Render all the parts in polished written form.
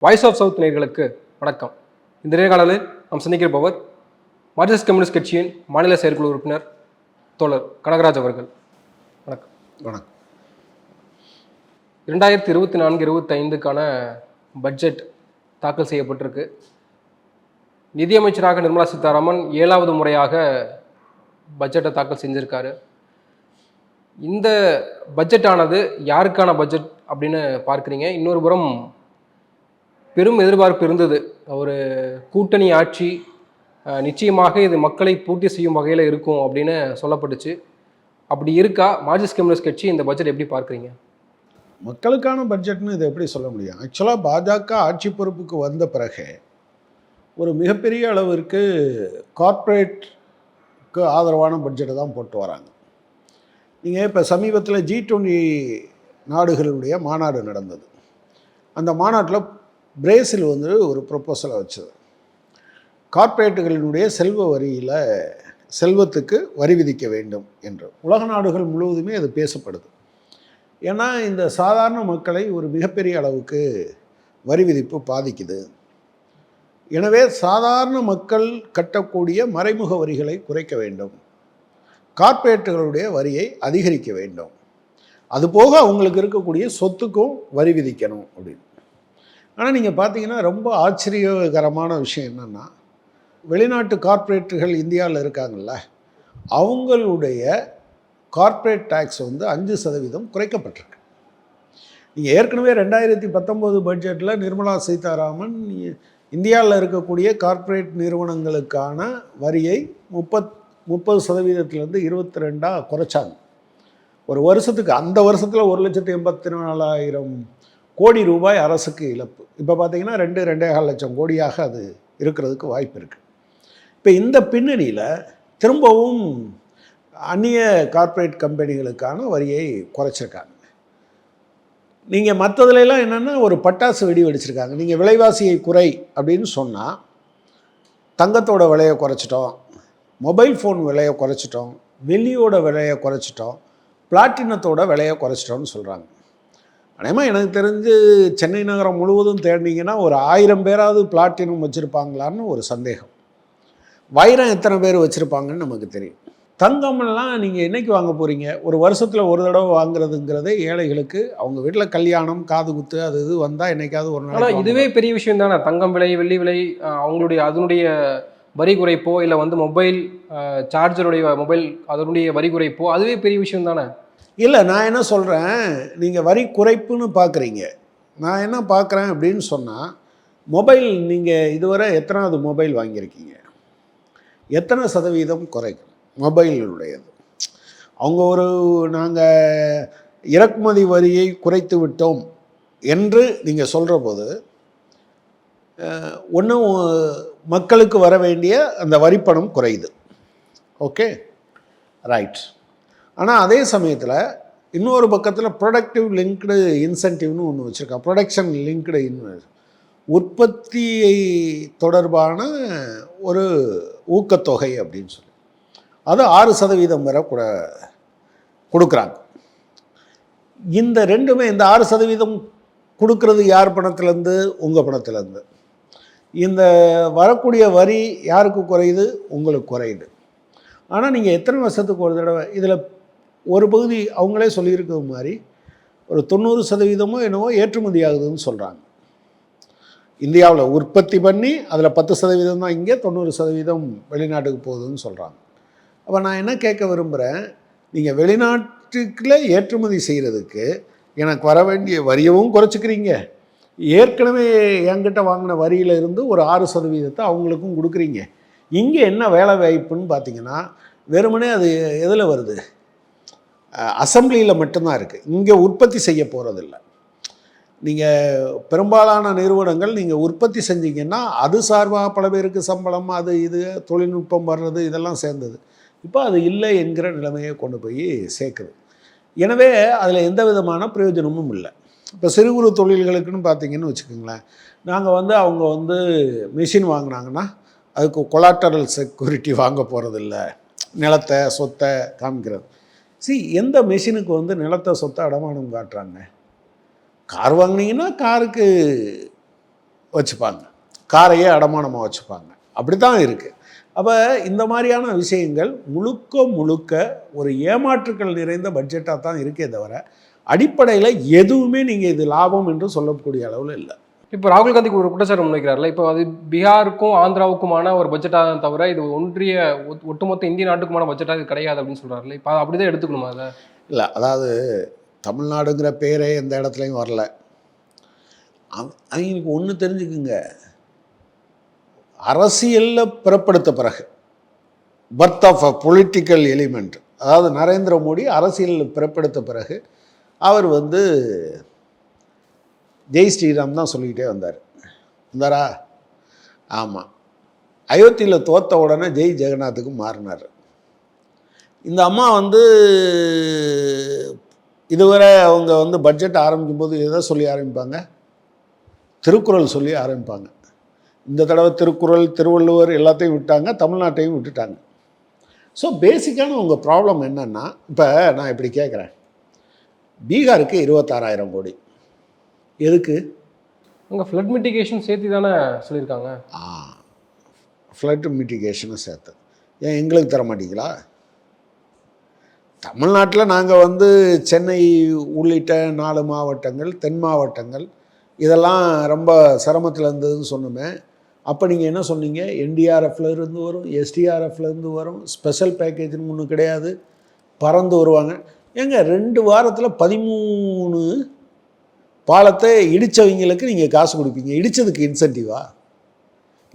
Voice of south நேயர்களுக்கு வணக்கம். இந்த நேர்காணலில் நாம் சந்திக்கிறப்பவர் மார்க்சிஸ்ட் கம்யூனிஸ்ட் கட்சியின் மாநில செயற்குழு உறுப்பினர் தோழர் கனகராஜ் அவர்கள். வணக்கம். வணக்கம். 2024-25க்கான பட்ஜெட் தாக்கல் செய்யப்பட்டிருக்கு. நிதியமைச்சராக நிர்மலா சீதாராமன் 7வது முறையாக பட்ஜெட்டை தாக்கல் செஞ்சுருக்காரு. இந்த பட்ஜெட்டானது யாருக்கான பட்ஜெட் அப்படின்னு பார்க்குறீங்க? இன்னொரு புறம் பெரும் எதிர்பார்ப்பு இருந்தது. ஒரு கூட்டணி ஆட்சி நிச்சயமாக இது மக்களை பூர்த்தி செய்யும் வகையில் இருக்கும் அப்படின்னு சொல்லப்பட்டுச்சு. அப்படி இருக்கா? மார்க்சிஸ்ட் கம்யூனிஸ்ட் கட்சி இந்த பட்ஜெட் எப்படி பார்க்குறீங்க? மக்களுக்கான பட்ஜெட்னு இதை எப்படி சொல்ல முடியும்? ஆக்சுவலாக பாஜக ஆட்சி பொறுப்புக்கு வந்த பிறகு ஒரு மிகப்பெரிய அளவிற்கு கார்ப்பரேட்க்கு ஆதரவான பட்ஜெட்டை தான் போட்டு வராங்க. நீங்கள் இப்போ சமீபத்தில் G20 நாடுகளுடைய மாநாடு நடந்தது. அந்த மாநாட்டில் பிரேசில் ஒரு ப்ரொப்போசலை வச்சது. கார்ப்பரேட்டுகளினுடைய செல்வ வரியில் செல்வத்துக்கு வரி விதிக்க வேண்டும் என்று உலக நாடுகள் முழுவதுமே அது பேசப்படுது. ஏன்னா இந்த சாதாரண மக்களை ஒரு மிகப்பெரிய அளவுக்கு வரி விதிப்பு பாதிக்குது. எனவே சாதாரண மக்கள் கட்டக்கூடிய மறைமுக வரிகளை குறைக்க வேண்டும், கார்ப்பரேட்டுகளுடைய வரியை அதிகரிக்க வேண்டும், அதுபோக அவங்களுக்கு இருக்கக்கூடிய சொத்துக்கும் வரி விதிக்கணும் அப்படின்னு. ஆனால் நீங்கள் பார்த்தீங்கன்னா ரொம்ப ஆச்சரியகரமான விஷயம் என்னென்னா, வெளிநாட்டு கார்ப்பரேட்டுகள் இந்தியாவில் இருக்காங்கல்ல, அவங்களுடைய கார்ப்பரேட் டேக்ஸ் 5% குறைக்கப்பட்டிருக்கு. நீங்கள் ஏற்கனவே 2019 பட்ஜெட்டில் நிர்மலா சீதாராமன் இந்தியாவில் இருக்கக்கூடிய கார்ப்பரேட் நிறுவனங்களுக்கான வரியை 30% 22% குறைச்சாங்க. ஒரு வருஷத்துக்கு, அந்த வருஷத்தில் 1,84,000 கோடி ரூபாய் அரசுக்கு இழப்பு. இப்போ பார்த்தீங்கன்னா 2-2.5 லட்சம் கோடியாக அது இருக்கிறதுக்கு வாய்ப்பு இருக்குது. இப்போ இந்த பின்னணியில் திரும்பவும் அந்நிய கார்ப்பரேட் கம்பெனிகளுக்கான வரியை குறைச்சிருக்காங்க. நீங்கள் மற்றதுலாம் என்னென்னா ஒரு பட்டாசு வெடி வெடிச்சிருக்காங்க. நீங்கள் விலைவாசியை குறை அப்படின்னு சொன்னால் தங்கத்தோட விலையை குறைச்சிட்டோம், மொபைல் ஃபோன் விலையை குறைச்சிட்டோம், வெள்ளியோட விலையை குறைச்சிட்டோம், பிளாட்டினத்தோட விலையை குறைச்சிட்டோம்னு சொல்கிறாங்க. அதேமாதிரி எனக்கு தெரிஞ்சு சென்னை நகரம் முழுவதும் தேடினீங்கன்னா ஒரு 1000 பேராவது பிளாட்டினம் வச்சுருப்பாங்களான்னு ஒரு சந்தேகம். வைரம் எத்தனை பேர் வச்சுருப்பாங்கன்னு நமக்கு தெரியும். தங்கமெல்லாம் நீங்கள் என்றைக்கு வாங்க போகிறீங்க? ஒரு வருஷத்தில் ஒரு தடவை வாங்குறதுங்கிறதே ஏழைகளுக்கு அவங்க வீட்டில் கல்யாணம், காது குத்து, அது இது வந்தால் என்றைக்காவது ஒரு நாள். ஆனால் இதுவே பெரிய விஷயம் தானே. தங்கம் விலை, வெள்ளி விலை, அவங்களுடைய அதனுடைய வரி குறைப்போ, இல்லை மொபைல் சார்ஜருடைய மொபைல் அதனுடைய வரி குறைப்போ, அதுவே பெரிய விஷயம் தானே. இல்லை, நான் என்ன சொல்கிறேன், நீங்கள் வரி குறைப்புன்னு பார்க்குறீங்க. நான் என்ன பார்க்குறேன் அப்படின்னு சொன்னால், மொபைல் நீங்கள் இதுவரை எத்தனாவது மொபைல் வாங்கியிருக்கீங்க? எத்தனை சதவீதம் குறைக்கும் மொபைலுடையது? அவங்க நாங்கள் இறக்குமதி வரியை குறைத்து விட்டோம் என்று நீங்கள் சொல்கிற போது ஒன்றும் மக்களுக்கு வர வேண்டிய அந்த வரிப்பணம் குறையுது. Okay, right. ஆனால் அதே சமயத்தில் இன்னொரு பக்கத்தில் ப்ரொடக்டிவ் லிங்க்டு இன்சென்டிவ்னு ஒன்று வச்சுருக்காங்க. ப்ரொடக்ஷன் லிங்க்டு உற்பத்தியை தொடர்பான ஒரு ஊக்கத்தொகை அப்படின்னு சொல்லி அது 6% வரை கூட கொடுக்குறாங்க. இந்த ரெண்டுமே, இந்த 6% கொடுக்கறது யார் பணத்துலேருந்து? உங்கள் பணத்துலேருந்து. இந்த வரக்கூடிய வரி யாருக்கு குறையுது? உங்களுக்கு குறையுது. ஆனால் நீங்கள் எத்தனை வருஷத்துக்கு ஒரு தடவை இதில் ஒரு பகுதி அவங்களே சொல்லியிருக்கிற மாதிரி ஒரு 90% என்னவோ ஏற்றுமதி ஆகுதுன்னு சொல்கிறாங்க. இந்தியாவில் உற்பத்தி பண்ணி அதில் 10% தான் இங்கே, 90% வெளிநாட்டுக்கு போகுதுன்னு சொல்கிறாங்க. அப்போ நான் என்ன கேட்க விரும்புகிறேன், நீங்கள் வெளிநாட்டுக்குள்ளே ஏற்றுமதி செய்கிறதுக்கு எனக்கு வர வேண்டிய வரியவும் குறைச்சிக்கிறீங்க, ஏற்கனவே என்கிட்ட வாங்கின வரியில் இருந்து ஒரு 6% அவங்களுக்கும் கொடுக்குறீங்க. இங்கே என்ன வேலை வாய்ப்புன்னு பார்த்தீங்கன்னா, வெறுமனே அது எதில் வருது? அசம்பிளியில் மட்டும்தான் இருக்குது. இங்கே உற்பத்தி செய்ய போகிறதில்ல. நீங்கள் பெரும்பாலான நிறுவனங்கள் நீங்கள் உற்பத்தி செஞ்சீங்கன்னா அது சார்பாக பல பேருக்கு சம்பளம், அது இது தொழில்நுட்பம் வர்றது, இதெல்லாம் சேர்ந்தது. இப்போ அது இல்லை என்கிற நிலைமையை கொண்டு போய் சேர்க்குது. எனவே அதில் எந்த விதமான பிரயோஜனமும் இல்லை. இப்போ சிறு குறு தொழில்களுக்குன்னு பார்த்தீங்கன்னு வச்சுக்கோங்களேன், நாங்கள் அவங்க மிஷின் வாங்கினாங்கன்னா அதுக்கு கொலாட்டரல் செக்யூரிட்டி வாங்க போகிறதில்ல, நிலத்தை சொத்தை காமிக்கிறது. எந்த மிஷினுக்கு நிலத்தை சொத்தை அடமானம் காட்டுறாங்க? கார் வாங்கினீங்கன்னா காருக்கு வச்சுப்பாங்க, காரையே அடமானமாக வச்சுப்பாங்க. அப்படி தான் இருக்குது. அப்போ இந்த மாதிரியான விஷயங்கள் முழுக்க முழுக்க ஒரு ஏமாற்றுக்கள் நிறைந்த பட்ஜெட்டாக தான் இருக்கே தவிர அடிப்படையில் எதுவுமே நீங்கள் இது லாபம் என்று சொல்லக்கூடிய அளவில் இல்லை. இப்போ ராகுல் காந்திக்கு ஒரு குற்றச்சாட்டு முன்வைக்கிறார்ல, இப்போ அது பீகாருக்கும் ஆந்திராவுக்குமான ஒரு பட்ஜெட்டாக தவிர இது ஒன்றிய ஒட்டுமொத்த இந்திய நாட்டுக்குமான பட்ஜெட்டாக இது கிடையாது அப்படின்னு சொல்கிறாருல்ல, இப்போ அப்படிதான் எடுத்துக்கணுமா அதை? இல்லை, அதாவது தமிழ்நாடுங்கிற பேரே எந்த இடத்துலையும் வரல. அவங்களுக்கு ஒன்று தெரிஞ்சுக்குங்க, அரசியலில் பிறப்படுத்த பிறகு birth of a political element, அதாவது நரேந்திர மோடி அரசியலில் பிறப்படுத்த பிறகு அவர் ஜெய் ஸ்ரீராம் தான் சொல்லிக்கிட்டே வந்தாரா? ஆமாம். அயோத்தியில் தோற்ற உடனே ஜெய் ஜெகநாத்துக்கு மாறினார். இந்த அம்மா இதுவரை அவங்க பட்ஜெட் ஆரம்பிக்கும் போது எதை சொல்லி ஆரம்பிப்பாங்க? திருக்குறள் சொல்லி ஆரம்பிப்பாங்க. இந்த தடவை திருக்குறள், திருவள்ளுவர் எல்லாத்தையும் விட்டாங்க, தமிழ்நாட்டையும் விட்டுட்டாங்க. ஸோ பேசிக்கான உங்கள் ப்ராப்ளம் என்னென்னா, இப்போ நான் இப்படி கேட்குறேன், பீகாருக்கு 26,000 கோடி எதுக்கு? அங்கே ஃப்ளட் மிட்டிகேஷன் சேர்த்து தானே சொல்லியிருக்காங்க. ஃப்ளட் மிட்டிகேஷனை சேர்த்து ஏன் எங்களுக்கு தர மாட்டீங்களா? தமிழ்நாட்டில் நாங்கள் சென்னை உள்ளிட்ட 4 மாவட்டங்கள், தென் மாவட்டங்கள் இதெல்லாம் ரொம்ப சிரமத்தில் இருந்ததுன்னு சொன்னோமே. அப்போ நீங்கள் என்ன சொன்னீங்க? என்டிஆர்எஃப்லேருந்து வரும், எஸ்டிஆர்எஃப்லேருந்து வரும், ஸ்பெஷல் பேக்கேஜ்னு ஒன்று கிடையாது, பறந்து வருவாங்க. ஏங்க 2 வாரத்தில் 13 பாலத்தை இடித்தவங்களுக்கு நீங்கள் காசு கொடுப்பீங்க. இடித்ததுக்கு இன்சென்டிவா?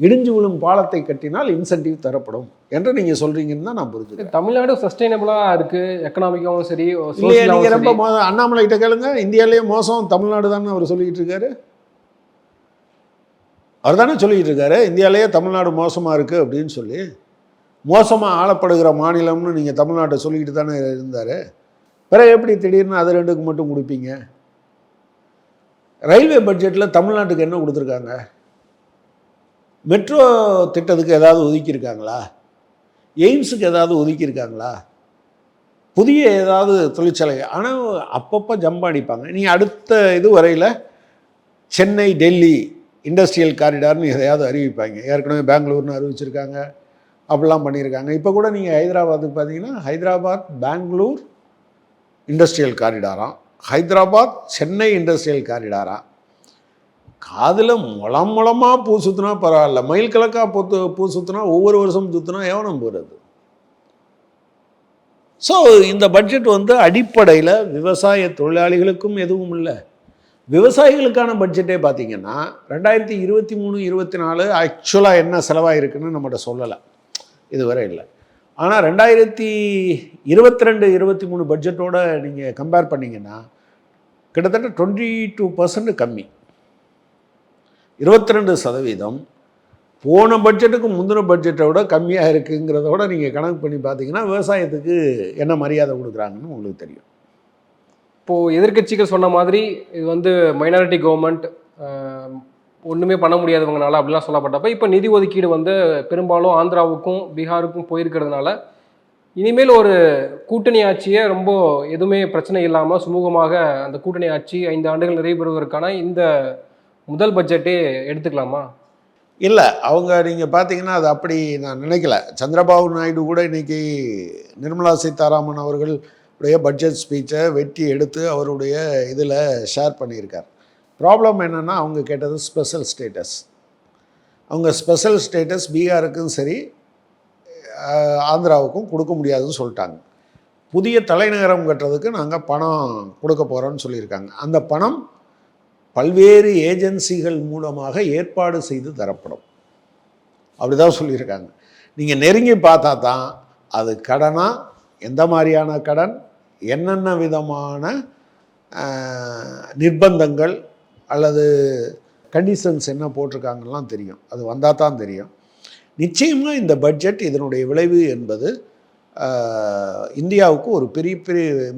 இடிஞ்சு விழும் பாலத்தை கட்டினால் இன்சென்டிவ் தரப்படும் என்று நீங்கள் சொல்கிறீங்கன்னு தான் நான் புரிஞ்சுக்கிறேன். தமிழ்நாடு சஸ்டைனபிளாக இருக்குது, எக்கனாமிக்காகவும் சரி. இல்லையா? நீங்கள் ரொம்ப அண்ணாமலைகிட்ட கேளுங்க, இந்தியாவிலேயே மோசம் தமிழ்நாடு தானே அவர் சொல்லிக்கிட்டு இருக்காரு. அவர் தானே சொல்லிக்கிட்டு இருக்காரு இந்தியாவிலேயே தமிழ்நாடு மோசமாக இருக்குது அப்படின்னு சொல்லி. மோசமாக ஆளப்படுகிற மாநிலம்னு நீங்கள் தமிழ்நாட்டை சொல்லிக்கிட்டு தானே இருந்தார். பிறகு எப்படி திடீர்னு அது 2க்கு மட்டும் கொடுப்பீங்க? ரயில்வே பட்ஜெட்டில் தமிழ்நாட்டுக்கு என்ன கொடுத்துருக்காங்க? மெட்ரோ திட்டத்துக்கு ஏதாவது ஒதுக்கியிருக்காங்களா? எய்ம்ஸுக்கு ஏதாவது ஒதுக்கியிருக்காங்களா? புதிய ஏதாவது தொழிற்சாலை? ஆனால் அப்பப்போ ஜம்ப் அடிப்பாங்க. நீங்கள் அடுத்த இது வரையில் சென்னை டெல்லி இண்டஸ்ட்ரியல் காரிடார்னு எதையாவது அறிவிப்பாங்க. ஏற்கனவே பெங்களூர்னு அறிவிச்சிருக்காங்க, அப்படிலாம் பண்ணியிருக்காங்க. இப்போ கூட நீங்கள் ஹைதராபாத்துக்கு பார்த்தீங்கன்னா ஹைதராபாத் பெங்களூர் இண்டஸ்ட்ரியல் காரிடாராம், ஹைதராபாத் சென்னை இண்டஸ்ட்ரியல் காரிடாராம். காதில் மூலமாக பூ சுற்றினா பரவாயில்ல, மயில் கலக்காக பூ சுற்றினா ஒவ்வொரு வருஷம் சுற்றினா எவனம் போகிறது. ஸோ இந்த பட்ஜெட் அடிப்படையில் விவசாய தொழிலாளிகளுக்கும் எதுவும் இல்லை. விவசாயிகளுக்கான பட்ஜெட்டே பார்த்திங்கன்னா 2023-24 ஆக்சுவலாக என்ன செலவாயிருக்குன்னு நம்மகிட்ட சொல்லலை, இதுவரை இல்லை. ஆனால் 2022-23 பட்ஜெட்டோடு நீங்கள் கம்பேர் பண்ணிங்கன்னா கிட்டத்தட்ட 22% கம்மி. 22% போன பட்ஜெட்டுக்கு முந்தின பட்ஜெட்டை விட கம்மியாக இருக்குங்கிறதோட நீங்கள் கணக்கு பண்ணி பார்த்தீங்கன்னா விவசாயத்துக்கு என்ன மரியாதை கொடுக்குறாங்கன்னு உங்களுக்கு தெரியும். இப்போது எதிர்க்கட்சிகள் சொன்ன மாதிரி இது மைனாரிட்டி கவர்மெண்ட், ஒன்றுமே பண்ண முடியாதவங்கனால அப்படிலாம் சொல்லப்பட்டப்போ இப்போ நிதி ஒதுக்கீடு பெரும்பாலும் ஆந்திராவுக்கும் பீகாருக்கும் போயிருக்கிறதுனால இனிமேல் ஒரு கூட்டணி ஆட்சியை ரொம்ப எதுவுமே பிரச்சனை இல்லாமல் சுமூகமாக அந்த கூட்டணி ஆட்சி 5 ஆண்டுகள் நிறைவு பெறுவதற்கான இந்த முதல் பட்ஜெட்டே எடுத்துக்கலாமா? இல்லை, அவங்க நீங்கள் பார்த்தீங்கன்னா அது அப்படி நான் நினைக்கல. சந்திரபாபு நாயுடு கூட இன்றைக்கி நிர்மலா சீதாராமன் அவர்களுடைய பட்ஜெட் ஸ்பீச்சை வெட்டி எடுத்து அவருடைய இதில் ஷேர் பண்ணியிருக்கார். ப்ராப்ளம் என்னென்னா அவங்க கேட்டது ஸ்பெஷல் ஸ்டேட்டஸ். அவங்க ஸ்பெஷல் ஸ்டேட்டஸ் பீகாருக்கும் சரி ஆந்திராவுக்கும் கொடுக்க முடியாதுன்னு சொல்லிட்டாங்க. புதிய தலைநகரம் கட்டுறதுக்கு நாங்கள் பணம் கொடுக்க போகிறோன்னு சொல்லியிருக்காங்க. அந்த பணம் பல்வேறு ஏஜென்சிகள் மூலமாக ஏற்பாடு செய்து தரப்படும், அப்படி தான் சொல்லியிருக்காங்க. நீங்கள் நெருங்கி பார்த்தா தான் அது கடனா, எந்த மாதிரியான கடன், என்னென்ன விதமான நிர்பந்தங்கள் அல்லது கண்டிஷன்ஸ் என்ன போட்டிருக்காங்கலாம் தெரியும். அது வந்தால் தான் தெரியும். நிச்சயமாக இந்த பட்ஜெட் இதனுடைய விளைவு என்பது இந்தியாவுக்கு ஒரு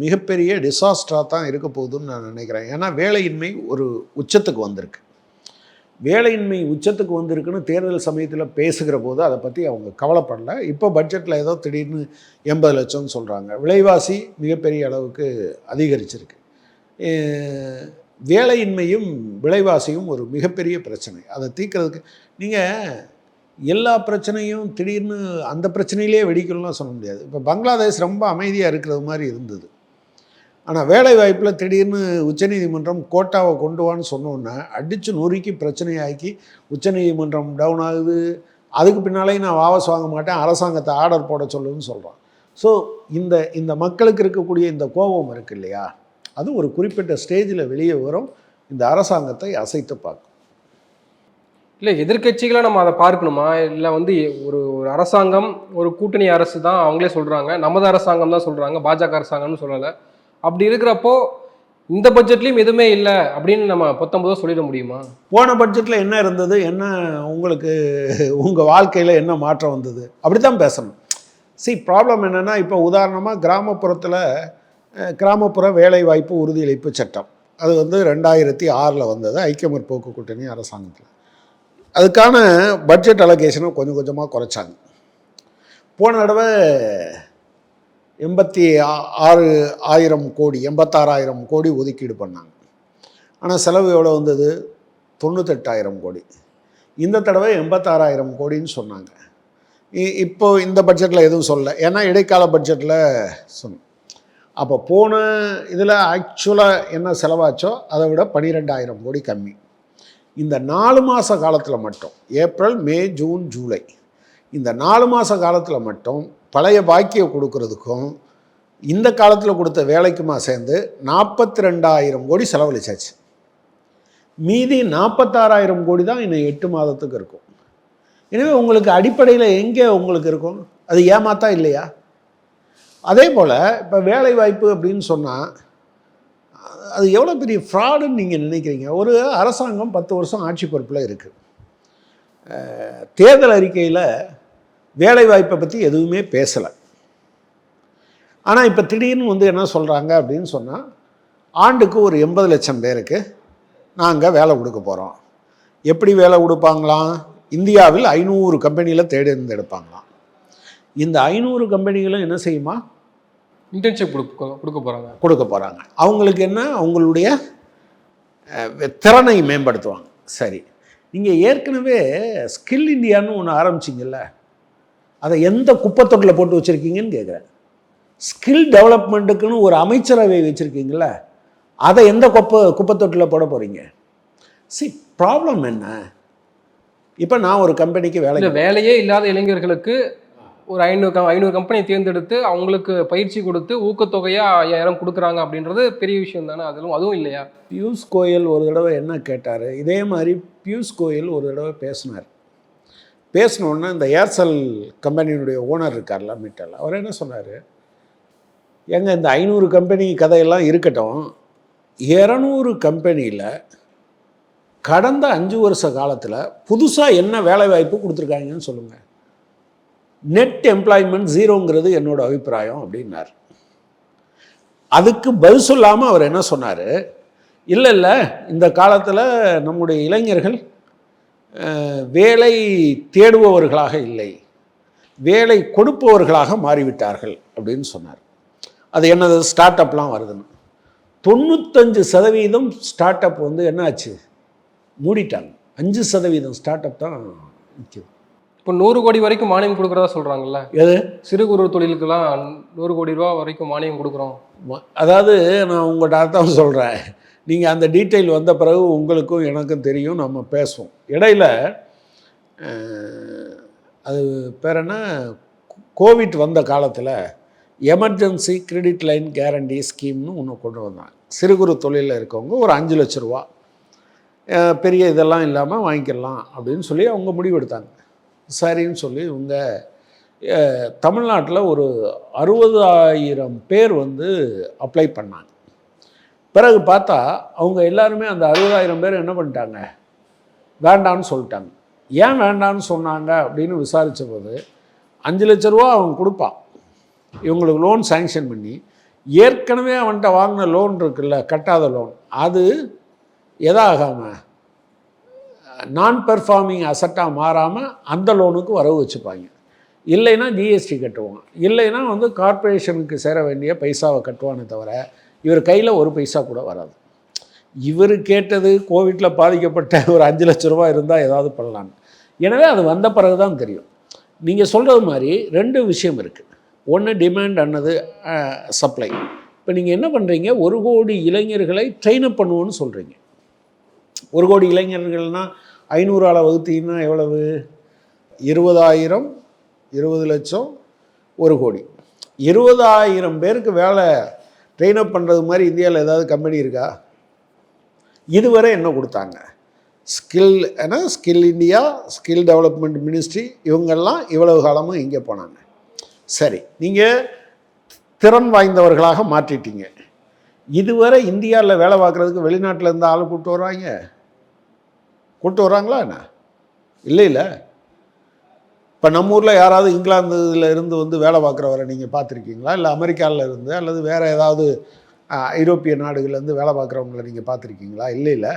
மிகப்பெரிய டிசாஸ்டராக தான் இருக்க போகுதுன்னு நான் நினைக்கிறேன். ஏன்னா வேலையின்மை ஒரு உச்சத்துக்கு வந்திருக்கு. வேலையின்மை உச்சத்துக்கு வந்திருக்குன்னு தேர்தல் சமயத்தில் பேசுகிற போது அதை பற்றி அவங்க கவலைப்படலை. இப்போ பட்ஜெட்டில் ஏதோ திடீர்னு 80 லட்சம்னு சொல்கிறாங்க. விலைவாசி மிகப்பெரிய அளவுக்கு அதிகரிச்சிருக்கு. வேலையின்மையும் விலைவாசியும் ஒரு மிகப்பெரிய பிரச்சனை. அதை தீர்க்கிறதுக்கு நீங்கள் எல்லா பிரச்சனையும் திடீர்னு அந்த பிரச்சனையிலே வெடிக்கணும்லாம் சொல்ல முடியாது. இப்போ பங்களாதேஷ் ரொம்ப அமைதியாக இருக்கிறது மாதிரி இருந்தது. ஆனால் வேலை வாய்ப்பில் திடீர்னு உச்சநீதிமன்றம் கோட்டாவை கொண்டு வான்னு சொன்னோன்னே அடித்து நொறுக்கி பிரச்சனையாக்கி உச்சநீதிமன்றம் டவுன் ஆகுது. அதுக்கு பின்னாலேயும் நான் வாபஸ் வாங்க மாட்டேன், அரசாங்கத்தை ஆர்டர் போட சொல்லுன்னு சொல்கிறான். ஸோ இந்த மக்களுக்கு இருக்கக்கூடிய இந்த கோபம் இருக்குது இல்லையா, அது ஒரு குறிப்பிட்ட ஸ்டேஜில் வெளியே வரும். இந்த அரசாங்கத்தை அசைத்து பார்க்கும். இல்லை, எதிர்க்கட்சிகளை நம்ம அதை பார்க்கணுமா? இல்லை வந்து ஒரு ஒரு அரசாங்கம், ஒரு கூட்டணி அரசு தான் அவங்களே சொல்கிறாங்க, நமது அரசாங்கம் தான் சொல்கிறாங்க, பாஜக அரசாங்கம்னு சொல்லலை. அப்படி இருக்கிறப்போ இந்த பட்ஜெட்லேயும் எதுவுமே இல்லை அப்படின்னு நம்ம 19 சொல்லிட முடியுமா? போன பட்ஜெட்டில் என்ன இருந்தது, என்ன உங்களுக்கு உங்கள் வாழ்க்கையில் என்ன மாற்றம் வந்தது, அப்படி தான் பேசணும். ப்ராப்ளம் என்னென்னா, இப்போ உதாரணமாக கிராமப்புற வேலைவாய்ப்பு உறுதியளிப்பு சட்டம் அது வந்து 2006 வந்தது, ஐக்கிய முற்போக்கு கூட்டணி அரசாங்கத்தில். அதுக்கான பட்ஜெட் அலோகேஷனை கொஞ்சம் கொஞ்சமாக குறைச்சாங்க. போன தடவை 86,000 கோடி 86,000 கோடி ஒதுக்கீடு பண்ணாங்க. ஆனால் செலவு எவ்வளோ வந்தது? 98,000 கோடி. இந்த தடவை 86,000 கோடின்னு சொன்னாங்க. இப்போ இந்த பட்ஜெட்டில் எதுவும் சொல்லலை, ஏன்னா இடைக்கால பட்ஜெட்டில் சொன்னோம். அப்போ போன இதில் ஆக்சுவலாக என்ன செலவாச்சோ அதை விட 12,000 கோடி கம்மி. இந்த 4 மாத காலத்தில் மட்டும், ஏப்ரல், மே, ஜூன், ஜூலை, இந்த 4 மாத காலத்தில் மட்டும் பழைய பாக்கியை கொடுக்கறதுக்கும் இந்த காலத்தில் கொடுத்த வேலைக்குமா சேர்ந்து 42,000 கோடி செலவழிச்சாச்சு. மீதி 46,000 கோடி தான் இன்னும் 8 மாதத்துக்கு இருக்கும். எனவே உங்களுக்கு அடிப்படையில் எங்கே உங்களுக்கு இருக்கும்? அது ஏமாத்தா இல்லையா? அதே போல் இப்போ வேலை வாய்ப்பு அப்படின்னு சொன்னால் அது எவ்வளோ பெரிய ஃப்ராடுன்னு நீங்கள் நினைக்கிறீங்க? ஒரு அரசாங்கம் 10 வருஷம் ஆட்சி பொறுப்பில் இருக்குது. தேர்தல் அறிக்கையில் வேலை வாய்ப்பை பற்றி எதுவுமே பேசலை. ஆனால் இப்போ திடீர்னு வந்து என்ன சொல்கிறாங்க அப்படின்னு சொன்னால், ஆண்டுக்கு ஒரு 80 லட்சம் பேருக்கு நாங்கள் வேலை கொடுக்க போகிறோம். எப்படி வேலை கொடுப்பாங்களாம்? இந்தியாவில் 500 கம்பெனியில் தேர்ந்தெடுப்பாங்களாம். இந்த 500 கம்பெனிகளும் என்ன செய்யுமா? இன்டர்ன்ஷிப் கொடுக்க போகிறாங்க. அவங்களுக்கு என்ன? அவங்களுடைய திறனை மேம்படுத்துவாங்க. சரி, நீங்கள் ஏற்கனவே ஸ்கில் இந்தியான்னு ஒன்று ஆரம்பிச்சிங்கல்ல, அதை எந்த குப்பத்தொட்டில் போட்டு வச்சுருக்கீங்கன்னு கேட்குறேன். ஸ்கில் டெவலப்மெண்ட்டுக்குன்னு ஒரு அமைச்சரவை வச்சுருக்கீங்கள, அதை எந்த குப்பத்தொட்டில் போட போகிறீங்க? ப்ராப்ளம் என்ன? இப்போ நான் ஒரு கம்பெனிக்கு வேலையே இல்லாத இளைஞர்களுக்கு ஒரு 500 கம்பெனி தேர்ந்தெடுத்து அவங்களுக்கு பயிற்சி கொடுத்து ஊக்கத்தொகையாக 5,000 கொடுக்குறாங்க அப்படின்றது பெரிய விஷயம் தானே? அதுவும் இல்லையா? பியூஷ் கோயல் ஒரு தடவை என்ன கேட்டார், இதே மாதிரி பியூஷ் கோயல் ஒரு தடவை பேசினோன்னா இந்த ஏர்செல் கம்பெனியினுடைய ஓனர் இருக்கார்ல, மிட்டல், அவர் என்ன சொன்னார், இந்த 500 கம்பெனி கதையெல்லாம் இருக்கட்டும், 200 கம்பெனியில் கடந்த 5 வருஷ காலத்தில் புதுசாக என்ன வேலை வாய்ப்பு கொடுத்துருக்காங்கன்னு சொல்லுங்கள். நெட் எம்ப்ளாய்மெண்ட் 0ங்கிறது என்னோட அபிப்பிராயம் அப்படின்னார். அதுக்கு பதில் சொல்லாமல் அவர் என்ன சொன்னார், இல்லை இந்த காலத்தில் நம்முடைய இளைஞர்கள் வேலை தேடுபவர்களாக இல்லை, வேலை கொடுப்பவர்களாக மாறிவிட்டார்கள் அப்படின்னு சொன்னார். அது என்னது? ஸ்டார்ட் அப்லாம் வருதுன்னு. 95% ஸ்டார்ட் அப் வந்து என்ன ஆச்சு? மூடிட்டாங்க. 5% ஸ்டார்ட் அப் தான் நிற்கிது. இப்போ 100 கோடி வரைக்கும் மானியம் கொடுக்குறதா சொல்கிறாங்கல்ல, எது? சிறு குறு தொழிலுக்கெல்லாம் 100 கோடி ரூபா வரைக்கும் மானியம் கொடுக்குறோம். அதாவது நான் உங்கள்கிட்ட அர்த்தம் சொல்கிறேன், நீங்கள் அந்த டீட்டெயில் வந்த பிறகு உங்களுக்கும் எனக்கும் தெரியும், நம்ம பேசுவோம். இடையில் அது பேர் என்ன, கோவிட் வந்த காலத்தில் எமர்ஜென்சி கிரெடிட் லைன் கேரண்டி ஸ்கீம்னு ஒன்று கொண்டு வந்தாங்க. சிறு குறு தொழிலில் இருக்கவங்க ஒரு 5 லட்ச ரூபா பெரிய இதெல்லாம் இல்லாமல் வாங்கிக்கலாம் அப்படின்னு சொல்லி அவங்க முடிவெடுத்தாங்க. சரின்னு சொல்லி இவங்க தமிழ்நாட்டில் ஒரு 60,000 பேர் வந்து அப்ளை பண்ணாங்க. பிறகு பார்த்தா அவங்க எல்லாருமே அந்த 60,000 பேர் என்ன பண்ணிட்டாங்க, வேண்டான்னு சொல்லிட்டாங்க. ஏன் வேண்டான்னு சொன்னாங்க அப்படின்னு விசாரித்த போது 5 லட்ச ரூபா அவன் கொடுப்பான், இவங்களுக்கு லோன் சேங்ஷன் பண்ணி, ஏற்கனவே அவன்கிட்ட வாங்கின லோன் இருக்குல்ல, கட்டாத லோன், அது எதாகாமல் நான் பெர்ஃபார்மிங் அசட்டாக மாறாமல் அந்த லோனுக்கு வரவு வச்சுப்பாங்க. இல்லைன்னா ஜிஎஸ்டி கட்டுவான், இல்லைன்னா வந்து கார்ப்பரேஷனுக்கு சேர வேண்டிய பைசாவை கட்டுவானே தவிர இவர் கையில் ஒரு பைசா கூட வராது. இவர் கேட்டது கோவிட்டில் பாதிக்கப்பட்ட ஒரு 5 லட்ச ரூபா இருந்தால் ஏதாவது பண்ணலான்னு. எனவே அது வந்த பிறகு தான் தெரியும். நீங்கள் சொல்கிறது மாதிரி 2 விஷயம் இருக்குது. ஒன்று டிமாண்ட், அன்னது சப்ளை. இப்போ நீங்கள் என்ன பண்ணுறீங்க, 1 கோடி இளைஞர்களை ட்ரெயின் அப் பண்ணுவோன்னு சொல்கிறீங்க. 1 கோடி இளைஞர்கள்னால் 500 ஆளை வகுத்தீங்கன்னா எவ்வளவு? 20,000, 20 லட்சம், 1 கோடி. 20,000 பேருக்கு வேலை ட்ரெயின் அப் பண்ணுறது மாதிரி இந்தியாவில் ஏதாவது கம்பெனி இருக்கா? இதுவரை என்ன கொடுத்தாங்க? Skill India, skill development ministry, இவங்கெல்லாம் இவ்வளவு காலமும் இங்கே போனாங்க. சரி, நீங்கள் திறன் வாய்ந்தவர்களாக மாற்றிட்டீங்க. இதுவரை இந்தியாவில் வேலை பார்க்குறதுக்கு வெளிநாட்டில் இருந்து ஆள் கூப்பிட்டு வர்றாங்களா என்ன? இல்லை. இப்போ நம்ம ஊரில் யாராவது இங்கிலாந்துல இருந்து வந்து வேலை பார்க்குறவரை நீங்கள் பார்த்துருக்கீங்களா? இல்லை அமெரிக்காவில் இருந்து அல்லது வேறு ஏதாவது ஐரோப்பிய நாடுகள்லேருந்து வேலை பார்க்குறவங்கள நீங்கள் பார்த்துருக்கீங்களா? இல்லை.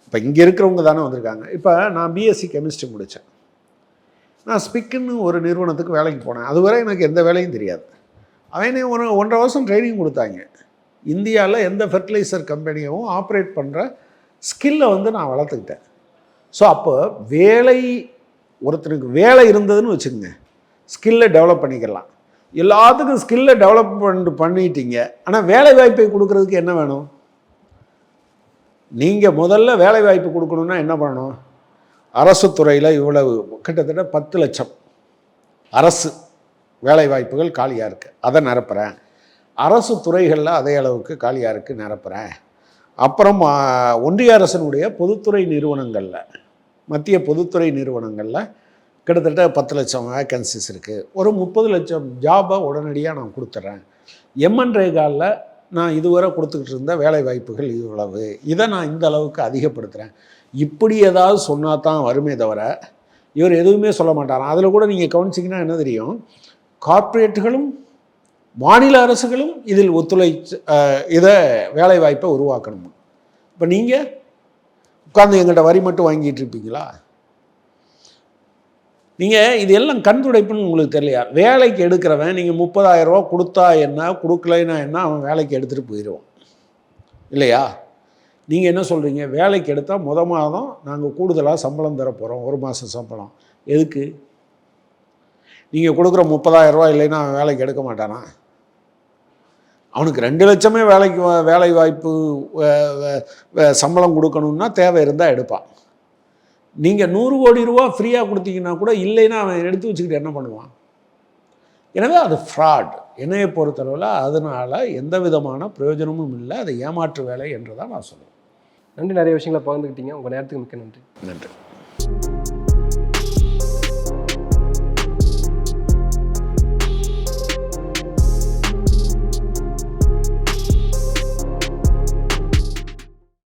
இப்போ இங்கே இருக்கிறவங்க தானே வந்திருக்காங்க. இப்போ நான் பிஎஸ்சி கெமிஸ்ட்ரி முடித்தேன். நான் ஸ்பிக்குன்னு ஒரு நிறுவனத்துக்கு வேலைக்கு போனேன். அதுவரை எனக்கு எந்த வேலையும் தெரியாது. அவனே 1.5 வருஷம் ட்ரைனிங் கொடுத்தாங்க. இந்தியாவில் எந்த ஃபெர்டிலைசர் கம்பெனியும் ஆப்ரேட் பண்ணுற ஸ்கில்லை வந்து நான் வளர்த்துக்கிட்டேன். ஸோ அப்போ ஒருத்தனுக்கு வேலை இருந்ததுன்னு வச்சுக்கோங்க, ஸ்கில்லை டெவலப் பண்ணிக்கலாம். எல்லாத்துக்கும் ஸ்கில்லை டெவலப்மெண்ட் பண்ணிட்டீங்க. ஆனால் வேலை வாய்ப்பை கொடுக்கறதுக்கு என்ன வேணும்? நீங்கள் முதல்ல வேலை வாய்ப்பு கொடுக்கணுன்னா என்ன பண்ணணும்? அரசு துறையில் இவ்வளவு கிட்டத்தட்ட 10 லட்சம் அரசு வேலை வாய்ப்புகள் காலியாக இருக்குது, அதை நிரப்புகிறேன். அரசு துறைகளில் அதே அளவுக்கு காலியாக இருக்குது, நிரப்புகிறேன். அப்புறம் ஒன்றிய அரசனுடைய பொதுத்துறை நிறுவனங்களில், மத்திய பொதுத்துறை நிறுவனங்களில் கிட்டத்தட்ட 10 லட்சம் வேக்கன்சிஸ் இருக்குது. ஒரு 30 லட்சம் ஜாபை உடனடியாக நான் கொடுத்துட்றேன். எம்என்ரேகாவில் நான் இதுவரை கொடுத்துக்கிட்டு இருந்த வேலை வாய்ப்புகள் இவ்வளவு, இதை நான் இந்த அளவுக்கு அதிகப்படுத்துகிறேன். இப்படி ஏதாவது சொன்னால் தான் வருமே தவிர இவர் எதுவுமே சொல்ல மாட்டாராம். அதில் கூட நீங்கள் கவனிச்சிங்கன்னா என்ன தெரியும், கார்ப்பரேட்டுகளும் மாநில அரசுகளும் இதில் இதை வேலை வாய்ப்பை உருவாக்கணும். இப்போ நீங்கள் உட்கார்ந்து எங்கிட்ட வரி மட்டும் வாங்கிட்டு இருப்பீங்களா? நீங்கள் இது எல்லாம் கண் துடைப்புன்னு உங்களுக்கு தெரியலையா? வேலைக்கு எடுக்கிறவன் நீங்கள் 30,000 ரூபா கொடுத்தா என்ன, கொடுக்கலைன்னா என்ன, அவன் வேலைக்கு எடுத்துகிட்டு போயிடுவான் இல்லையா? நீங்கள் என்ன சொல்கிறீங்க, வேலைக்கு எடுத்தால் மாதம் நாங்கள் கூடுதலாக சம்பளம் தர போகிறோம், 1 மாதம் சம்பளம். எதுக்கு? நீங்கள் கொடுக்குற 30,000 ரூபா இல்லைன்னா அவன் வேலைக்கு எடுக்க மாட்டானா? அவனுக்கு 2 லட்சமே வேலை வாய்ப்பு சம்பளம் கொடுக்கணுன்னா தேவை இருந்தால் எடுப்பான். நீங்கள் 100 கோடி ரூபா ஃப்ரீயாக கொடுத்தீங்கன்னா கூட இல்லைன்னா அவன் எடுத்து வச்சுக்கிட்டு என்ன பண்ணுவான்? எனவே அது ஃப்ராட். என்னையை பொறுத்தளவில் அதனால் எந்த விதமான பிரயோஜனமும் இல்லை. அது ஏமாற்று வேலை என்று தான் நான் சொல்லுவேன். நன்றி, நிறைய விஷயங்களை பகிர்ந்துக்கிட்டீங்க. உங்கள் நேரத்துக்கு மிக்க நன்றி. நன்றி.